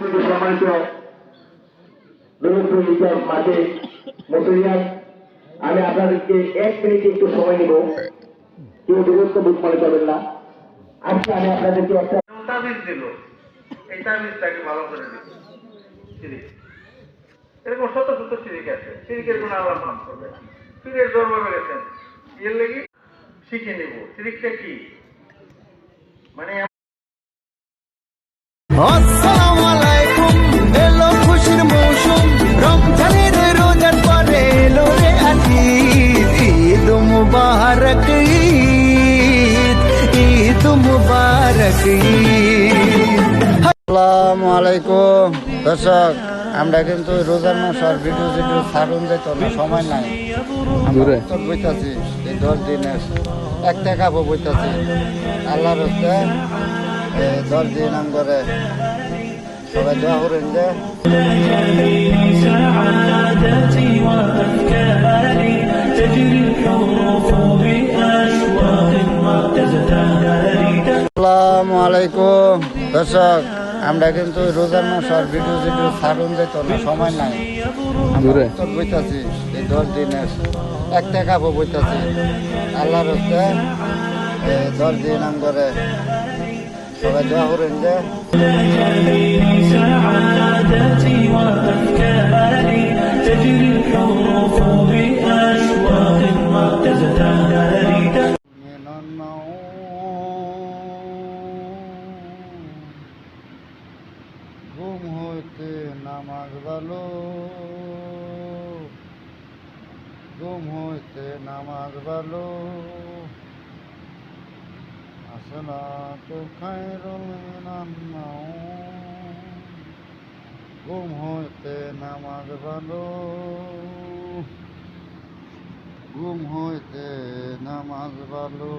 সম্মানিত মাঝে মসুরিয়ান, আমি আপনাদেরকে 1 মিনিট একটু সময় নিব, কেউ বিরক্ত বোধ মনে করবেন না। আজকে আমি আপনাদেরকে একটা তাবিজ দিল, এই তাবিজটাকে ভালো করে দিল। এরকম শত শত সিরিক আছে, সিরিকের গুণ আল্লাহ মাফ করবে। পীরের দরবারে গেছেন, এর লেগে শিখে নেব সিরিকটা কি। মানে আসসালামু আলাইকুম, এলো খুশির মৌসুম, রমজানের রোজার পরে এলো রে আজিদ, ঈদ মুবারক ঈদ, ঈদ মুবারক ঈদ। আসসালামু আলাইকুম দর্শক, আমরা কিন্তু রোজার মাস আর ভিডিও ছাড়ুন যেত না, সময় নাই। আমরা উত্তর বইতাছি এই 10 দিনের একটা কাপড় বইতাছি আল্লাহর হস্তে 10 দিন আম করে সবাই দোয়া করেন যে আসসালামু আলাইকুম দর্শক, আমরা কিন্তু রোজার মাস আর ভিডিও ছাড়ুন যেত না, সময় নাই। আমরা উত্তর বইতাছি এই 10 দিনের একটা কাপড় বইতাছি আল্লাহর হস্তে 10 দিন আম করে সবাই দোয়া করেন যে ঘুম হইতে নামাজ ভালো, ঘুম হইতে নামাজ ভালো, আসসালাতু খায়রুল মিনান নাওম, ঘুম হইতে নামাজ ভালো, ঘুম হইতে নামাজ ভালো।